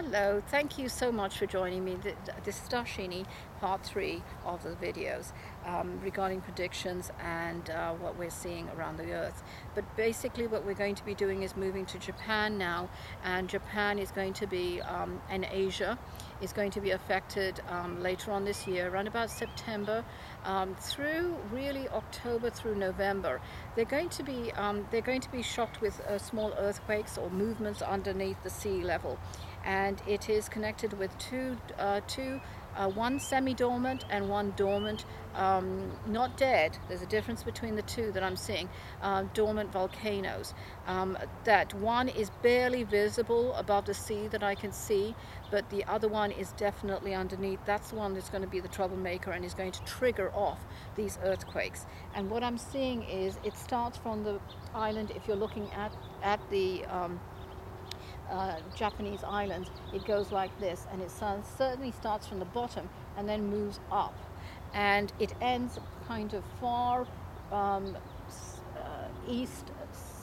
Hello, thank you so much for joining me. This is Darshini, part 3 of the videos regarding predictions and what we're seeing around the earth. But basically what we're going to be doing is moving to Japan now, and Japan is going to be, and Asia is going to be affected later on this year, around about September through really October through November. They're going to be shocked with small earthquakes or movements underneath the sea level. And it is connected with one semi-dormant and one dormant, not dead. There's a difference between the two that I'm seeing, dormant volcanoes. That one is barely visible above the sea that I can see, but the other one is definitely underneath. That's the one that's going to be the troublemaker and is going to trigger off these earthquakes. And what I'm seeing is it starts from the island. If you're looking at the Japanese islands, it goes like this, and it certainly starts from the bottom and then moves up, and it ends kind of far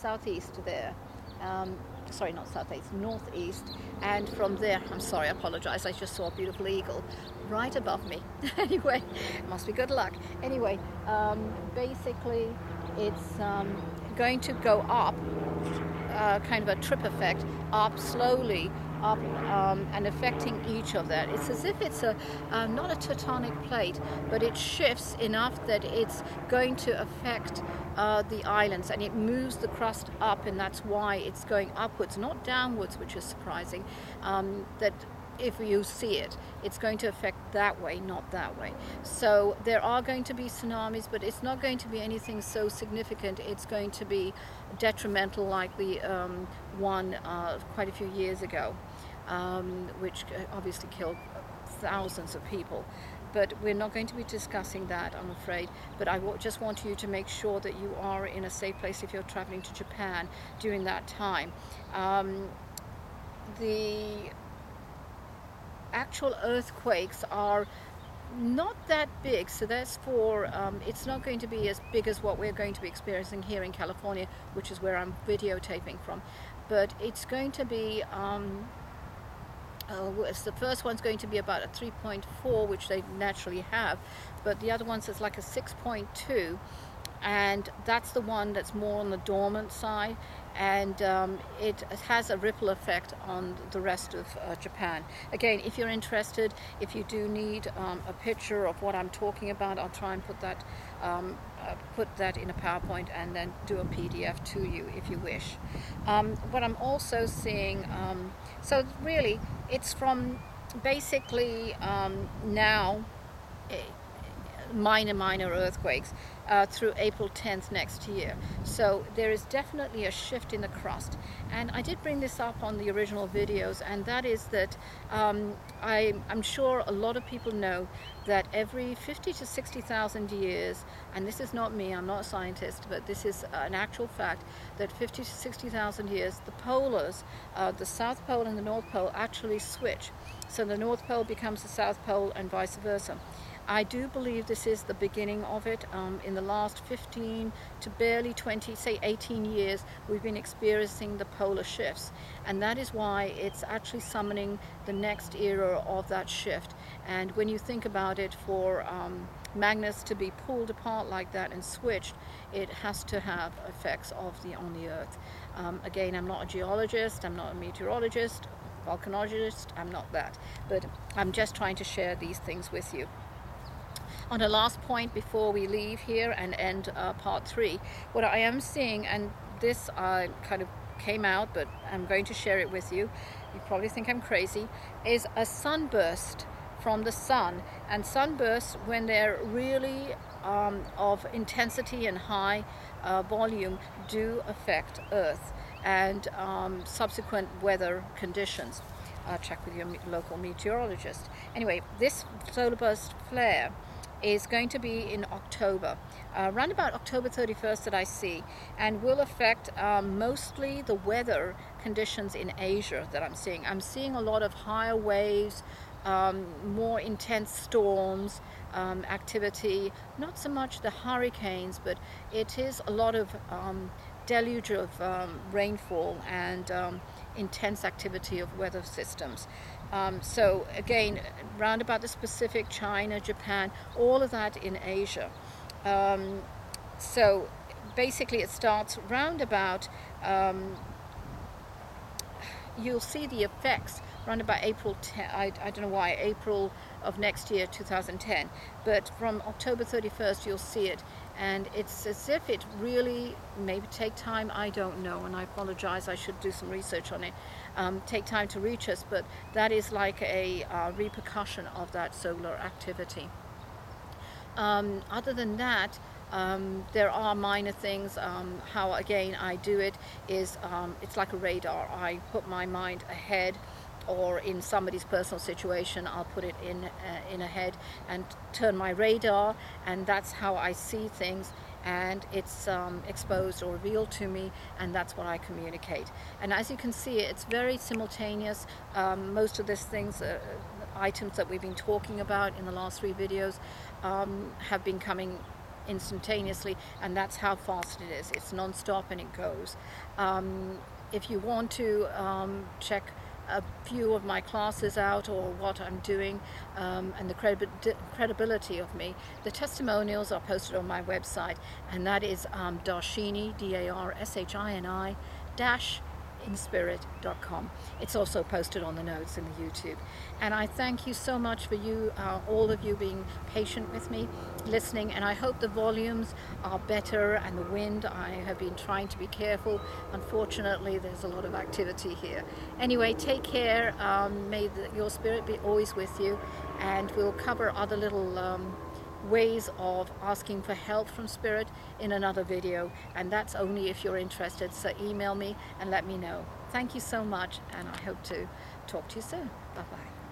southeast there. Sorry, not southeast, northeast, and from there, I'm sorry, I apologize, I just saw a beautiful eagle right above me. Anyway, must be good luck. Anyway, basically it's going to go up, kind of a trip effect, up slowly, up and affecting each of that. It's as if it's not a tectonic plate, but it shifts enough that it's going to affect the islands, and it moves the crust up, and that's why it's going upwards, not downwards, which is surprising. That if you see it, it's going to affect that way, not that way. So there are going to be tsunamis, but it's not going to be anything so significant. It's going to be detrimental like the one quite a few years ago, which obviously killed thousands of people. But we're not going to be discussing that, I'm afraid. But I just want you to make sure that you are in a safe place if you're traveling to Japan during that time. The actual earthquakes are not that big, so that's for it's not going to be as big as what we're going to be experiencing here in California, which is where I'm videotaping from, but it's going to be the first one's going to be about a 3.4, which they naturally have, but the other one's is like a 6.2, and that's the one that's more on the dormant side, and it has a ripple effect on the rest of Japan. Again, if you're interested, if you do need a picture of what I'm talking about, I'll try and put that in a PowerPoint and then do a PDF to you if you wish. What I'm also seeing, so really it's from basically now minor earthquakes through April 10th next year. So there is definitely a shift in the crust, and I did bring this up on the original videos, and that is that I'm sure a lot of people know that every 50 to 60,000 years, and this is not me, I'm not a scientist, but this is an actual fact, that 50 to 60,000 years the polars, the South Pole and the North Pole, actually switch. So the North Pole becomes the South Pole and vice versa. I do believe this is the beginning of it. In the last 15 to barely 20, say 18 years, we've been experiencing the polar shifts. And that is why it's actually summoning the next era of that shift. And when you think about it, for magnets to be pulled apart like that and switched, it has to have effects on the Earth. Again, I'm not a geologist, I'm not a meteorologist, volcanologist, I'm not that. But I'm just trying to share these things with you. On a last point before we leave here and end part 3, what I am seeing, and this kind of came out, but I'm going to share it with you, you probably think I'm crazy, is a sunburst from the sun. And sunbursts, when they're really of intensity and high volume, do affect Earth and subsequent weather conditions. Check with your local meteorologist. Anyway, this solar burst flare is going to be in October, around about October 31st that I see, and will affect mostly the weather conditions in Asia that I'm seeing. I'm seeing a lot of higher waves, more intense storms, activity, not so much the hurricanes, but it is a lot of deluge of rainfall and intense activity of weather systems. So again, round about the Pacific, China, Japan, all of that in Asia. So basically it starts round about, you'll see the effects around about April 10, I don't know why, April of next year, 2010, but from October 31st you'll see it, and it's as if it really, maybe take time, I don't know, and I apologize, I should do some research on it, take time to reach us, but that is like a repercussion of that solar activity. Other than that, there are minor things. How again I do it is it's like a radar. I put my mind ahead, or in somebody's personal situation I'll put it in ahead and turn my radar, and that's how I see things, and it's exposed or revealed to me, and that's what I communicate. And as you can see, it's very simultaneous. Most of these things, items that we've been talking about in the last 3 videos, have been coming instantaneously, and that's how fast it is. It's non-stop and it goes. If you want to check a few of my classes out, or what I'm doing, and the credibility of me, the testimonials are posted on my website, and that is Darshini, D-A-R-S-H-I-N-I inspirit.com. It's also posted on the notes in the YouTube. And I thank you so much for you, all of you, being patient with me, listening, and I hope the volumes are better, and the wind, I have been trying to be careful. Unfortunately, there's a lot of activity here. Anyway, take care. May your spirit be always with you, and we'll cover other little ways of asking for help from spirit in another video, and that's only if you're interested. So email me and let me know. Thank you so much, and I hope to talk to you soon. Bye bye.